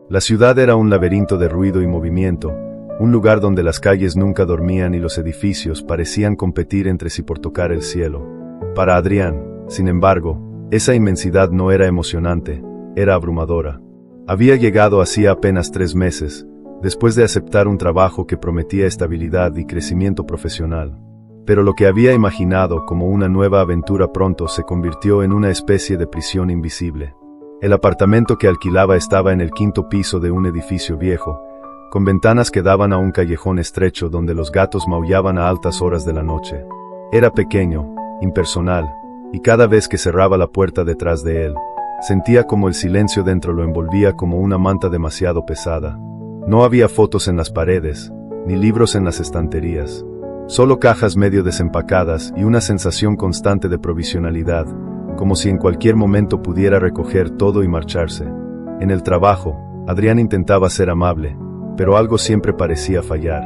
La ciudad era un laberinto de ruido y movimiento, un lugar donde las calles nunca dormían y los edificios parecían competir entre sí por tocar el cielo. Para Adrián, sin embargo, esa inmensidad no era emocionante, era abrumadora. Había llegado hacía apenas 3 meses, después de aceptar un trabajo que prometía estabilidad y crecimiento profesional. Pero lo que había imaginado como una nueva aventura pronto se convirtió en una especie de prisión invisible. El apartamento que alquilaba estaba en el 5º piso de un edificio viejo, con ventanas que daban a un callejón estrecho donde los gatos maullaban a altas horas de la noche. Era pequeño, impersonal, y cada vez que cerraba la puerta detrás de él, sentía como el silencio dentro lo envolvía como una manta demasiado pesada. No había fotos en las paredes, ni libros en las estanterías. Solo cajas medio desempacadas y una sensación constante de provisionalidad, como si en cualquier momento pudiera recoger todo y marcharse. En el trabajo, Adrián intentaba ser amable, pero algo siempre parecía fallar.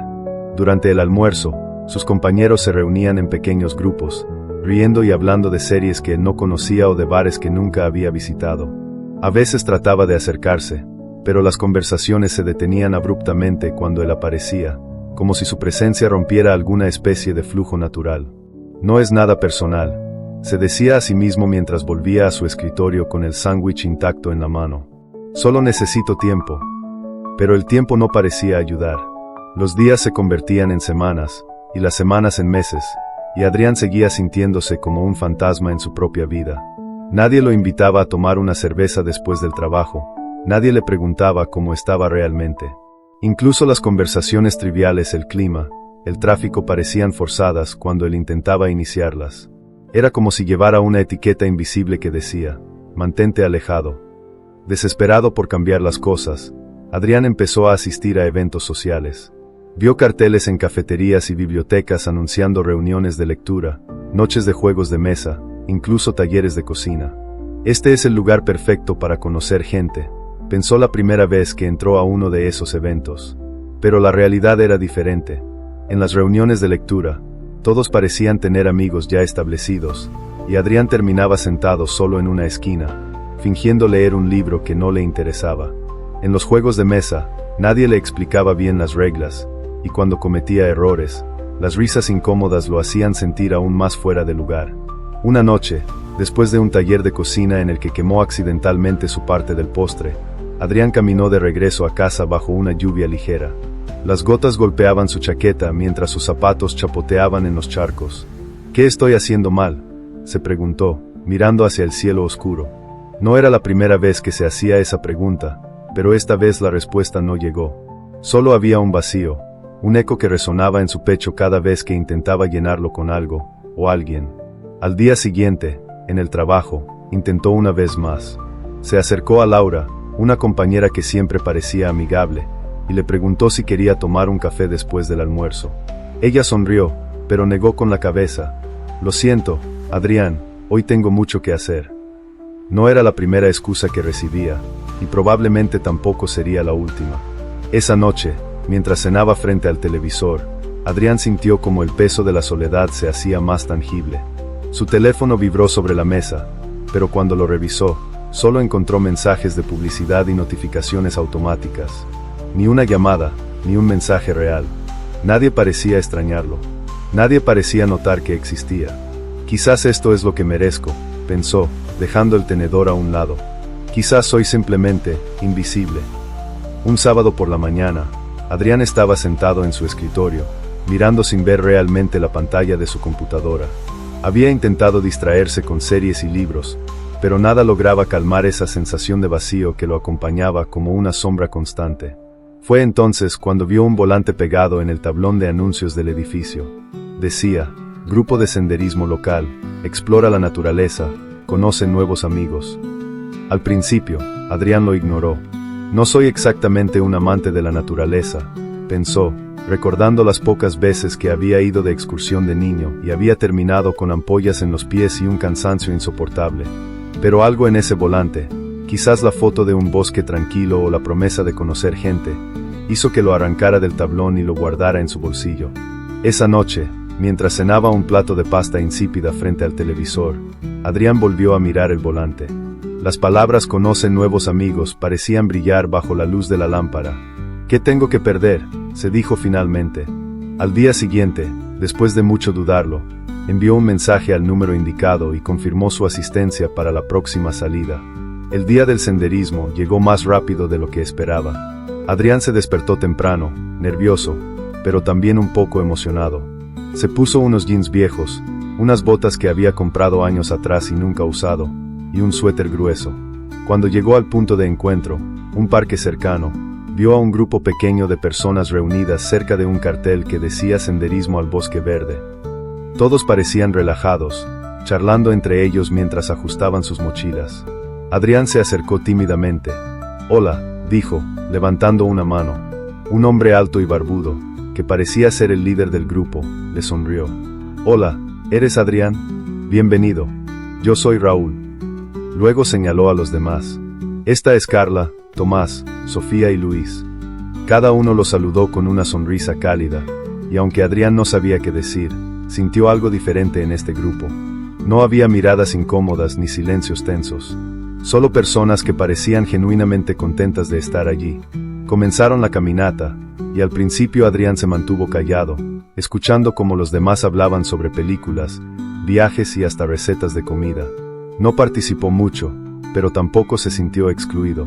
Durante el almuerzo, sus compañeros se reunían en pequeños grupos, riendo y hablando de series que él no conocía o de bares que nunca había visitado. A veces trataba de acercarse, pero las conversaciones se detenían abruptamente cuando él aparecía, como si su presencia rompiera alguna especie de flujo natural. No es nada personal, se decía a sí mismo mientras volvía a su escritorio con el sándwich intacto en la mano. Solo necesito tiempo. Pero el tiempo no parecía ayudar. Los días se convertían en semanas, y las semanas en meses, y Adrián seguía sintiéndose como un fantasma en su propia vida. Nadie lo invitaba a tomar una cerveza después del trabajo, nadie le preguntaba cómo estaba realmente. Incluso las conversaciones triviales, el clima, el tráfico parecían forzadas cuando él intentaba iniciarlas. Era como si llevara una etiqueta invisible que decía, mantente alejado. Desesperado por cambiar las cosas, Adrián empezó a asistir a eventos sociales. Vio carteles en cafeterías y bibliotecas anunciando reuniones de lectura, noches de juegos de mesa, incluso talleres de cocina. Este es el lugar perfecto para conocer gente, pensó la primera vez que entró a uno de esos eventos. Pero la realidad era diferente. En las reuniones de lectura, todos parecían tener amigos ya establecidos, y Adrián terminaba sentado solo en una esquina, fingiendo leer un libro que no le interesaba. En los juegos de mesa, nadie le explicaba bien las reglas, y cuando cometía errores, las risas incómodas lo hacían sentir aún más fuera de lugar. Una noche, después de un taller de cocina en el que quemó accidentalmente su parte del postre, Adrián caminó de regreso a casa bajo una lluvia ligera. Las gotas golpeaban su chaqueta mientras sus zapatos chapoteaban en los charcos. ¿Qué estoy haciendo mal?, se preguntó, mirando hacia el cielo oscuro. No era la primera vez que se hacía esa pregunta, pero esta vez la respuesta no llegó. Solo había un vacío, un eco que resonaba en su pecho cada vez que intentaba llenarlo con algo, o alguien. Al día siguiente, en el trabajo, intentó una vez más. Se acercó a Laura, una compañera que siempre parecía amigable, y le preguntó si quería tomar un café después del almuerzo. Ella sonrió, pero negó con la cabeza. Lo siento, Adrián, hoy tengo mucho que hacer. No era la primera excusa que recibía, y probablemente tampoco sería la última. Esa noche, mientras cenaba frente al televisor, Adrián sintió como el peso de la soledad se hacía más tangible. Su teléfono vibró sobre la mesa, pero cuando lo revisó, solo encontró mensajes de publicidad y notificaciones automáticas. Ni una llamada, ni un mensaje real. Nadie parecía extrañarlo. Nadie parecía notar que existía. Quizás esto es lo que merezco, pensó, dejando el tenedor a un lado. Quizás soy simplemente invisible. Un sábado por la mañana, Adrián estaba sentado en su escritorio, mirando sin ver realmente la pantalla de su computadora. Había intentado distraerse con series y libros, pero nada lograba calmar esa sensación de vacío que lo acompañaba como una sombra constante. Fue entonces cuando vio un volante pegado en el tablón de anuncios del edificio. Decía, grupo de senderismo local, explora la naturaleza, conoce nuevos amigos. Al principio, Adrián lo ignoró. No soy exactamente un amante de la naturaleza, pensó, recordando las pocas veces que había ido de excursión de niño y había terminado con ampollas en los pies y un cansancio insoportable. Pero algo en ese volante, quizás la foto de un bosque tranquilo o la promesa de conocer gente, hizo que lo arrancara del tablón y lo guardara en su bolsillo. Esa noche, mientras cenaba un plato de pasta insípida frente al televisor, Adrián volvió a mirar el volante. Las palabras "conoce nuevos amigos" parecían brillar bajo la luz de la lámpara. ¿Qué tengo que perder?, se dijo finalmente. Al día siguiente, después de mucho dudarlo, envió un mensaje al número indicado y confirmó su asistencia para la próxima salida. El día del senderismo llegó más rápido de lo que esperaba. Adrián se despertó temprano, nervioso, pero también un poco emocionado. Se puso unos jeans viejos, unas botas que había comprado años atrás y nunca usado, y un suéter grueso. Cuando llegó al punto de encuentro, un parque cercano, vio a un grupo pequeño de personas reunidas cerca de un cartel que decía Senderismo al Bosque Verde. Todos parecían relajados, charlando entre ellos mientras ajustaban sus mochilas. Adrián se acercó tímidamente. «Hola», dijo, levantando una mano. Un hombre alto y barbudo, que parecía ser el líder del grupo, le sonrió. «Hola, ¿eres Adrián? Bienvenido. Yo soy Raúl». Luego señaló a los demás. «Esta es Carla, Tomás, Sofía y Luis». Cada uno lo saludó con una sonrisa cálida, y aunque Adrián no sabía qué decir, sintió algo diferente en este grupo. No había miradas incómodas ni silencios tensos. Solo personas que parecían genuinamente contentas de estar allí. Comenzaron la caminata, y al principio Adrián se mantuvo callado, escuchando cómo los demás hablaban sobre películas, viajes y hasta recetas de comida. No participó mucho, pero tampoco se sintió excluido.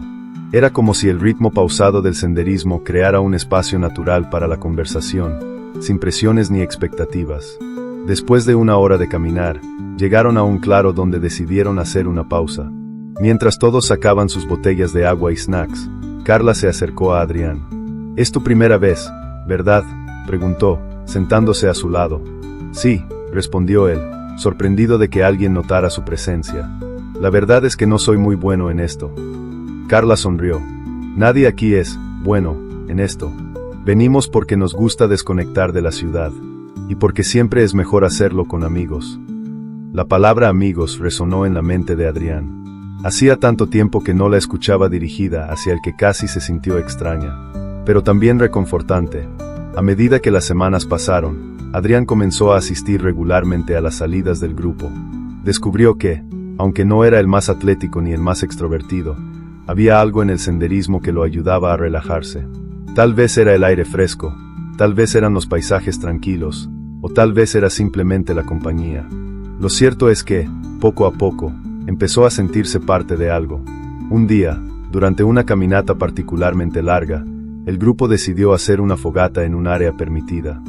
Era como si el ritmo pausado del senderismo creara un espacio natural para la conversación, sin presiones ni expectativas. Después de una hora de caminar, llegaron a un claro donde decidieron hacer una pausa. Mientras todos sacaban sus botellas de agua y snacks, Carla se acercó a Adrián. «¿Es tu primera vez, verdad?», preguntó, sentándose a su lado. «Sí», respondió él, sorprendido de que alguien notara su presencia. «La verdad es que no soy muy bueno en esto». Carla sonrió. «Nadie aquí es bueno en esto. Venimos porque nos gusta desconectar de la ciudad, y porque siempre es mejor hacerlo con amigos». La palabra amigos resonó en la mente de Adrián. Hacía tanto tiempo que no la escuchaba dirigida hacia el que casi se sintió extraña, pero también reconfortante. A medida que las semanas pasaron, Adrián comenzó a asistir regularmente a las salidas del grupo. Descubrió que, aunque no era el más atlético ni el más extrovertido, había algo en el senderismo que lo ayudaba a relajarse. Tal vez era el aire fresco, tal vez eran los paisajes tranquilos, o tal vez era simplemente la compañía. Lo cierto es que, poco a poco, empezó a sentirse parte de algo. Un día, durante una caminata particularmente larga, el grupo decidió hacer una fogata en un área permitida.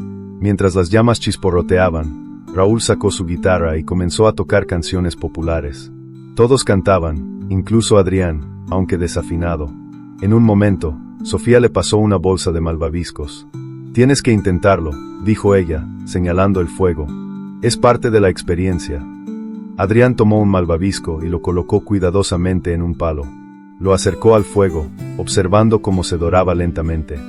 Mientras las llamas chisporroteaban, Raúl sacó su guitarra y comenzó a tocar canciones populares. Todos cantaban, incluso Adrián, aunque desafinado. En un momento, Sofía le pasó una bolsa de malvaviscos. «Tienes que intentarlo», dijo ella, señalando el fuego. «Es parte de la experiencia». Adrián tomó un malvavisco y lo colocó cuidadosamente en un palo. Lo acercó al fuego, observando cómo se doraba lentamente.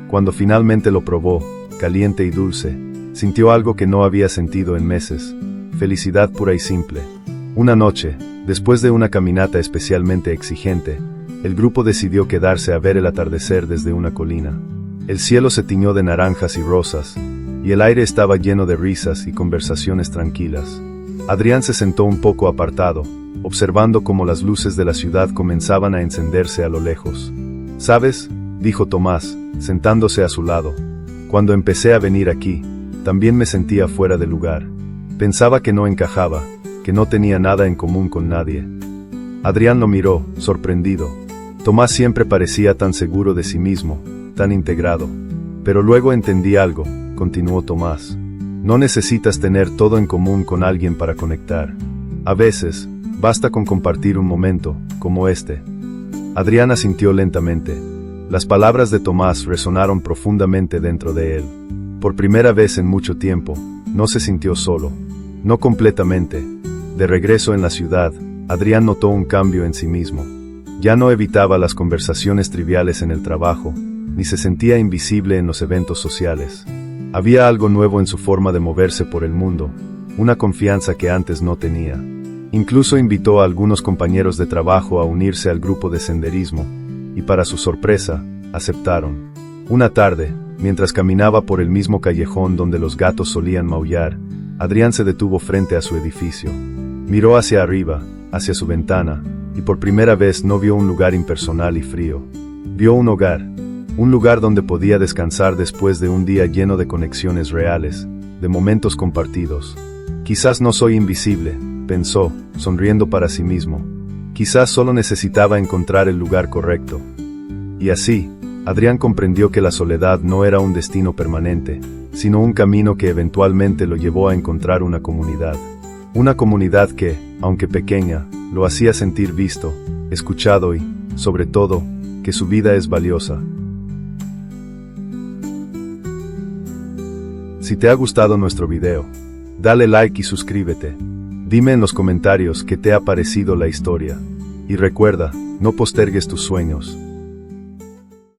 Cuando finalmente lo probó, caliente y dulce, sintió algo que no había sentido en meses: felicidad pura y simple. Una noche, después de una caminata especialmente exigente, el grupo decidió quedarse a ver el atardecer desde una colina. El cielo se tiñó de naranjas y rosas, y el aire estaba lleno de risas y conversaciones tranquilas. Adrián se sentó un poco apartado, observando cómo las luces de la ciudad comenzaban a encenderse a lo lejos. «¿Sabes?», dijo Tomás, sentándose a su lado. «Cuando empecé a venir aquí, también me sentía fuera de lugar. Pensaba que no encajaba, que no tenía nada en común con nadie». Adrián lo miró, sorprendido. Tomás siempre parecía tan seguro de sí mismo, tan integrado. «Pero luego entendí algo», continuó Tomás. «No necesitas tener todo en común con alguien para conectar. A veces, basta con compartir un momento, como este». Adrián asintió lentamente. Las palabras de Tomás resonaron profundamente dentro de él. Por primera vez en mucho tiempo, no se sintió solo. No completamente. De regreso en la ciudad, Adrián notó un cambio en sí mismo. Ya no evitaba las conversaciones triviales en el trabajo, ni se sentía invisible en los eventos sociales. Había algo nuevo en su forma de moverse por el mundo, una confianza que antes no tenía. Incluso invitó a algunos compañeros de trabajo a unirse al grupo de senderismo, y para su sorpresa, aceptaron. Una tarde, mientras caminaba por el mismo callejón donde los gatos solían maullar, Adrián se detuvo frente a su edificio. Miró hacia arriba, hacia su ventana, y por primera vez no vio un lugar impersonal y frío. Vio un hogar, un lugar donde podía descansar después de un día lleno de conexiones reales, de momentos compartidos. Quizás no soy invisible, pensó, sonriendo para sí mismo. Quizás solo necesitaba encontrar el lugar correcto. Y así, Adrián comprendió que la soledad no era un destino permanente, sino un camino que eventualmente lo llevó a encontrar una comunidad. Una comunidad que, aunque pequeña, lo hacía sentir visto, escuchado y, sobre todo, que su vida es valiosa. Si te ha gustado nuestro video, dale like y suscríbete. Dime en los comentarios qué te ha parecido la historia. Y recuerda, no postergues tus sueños.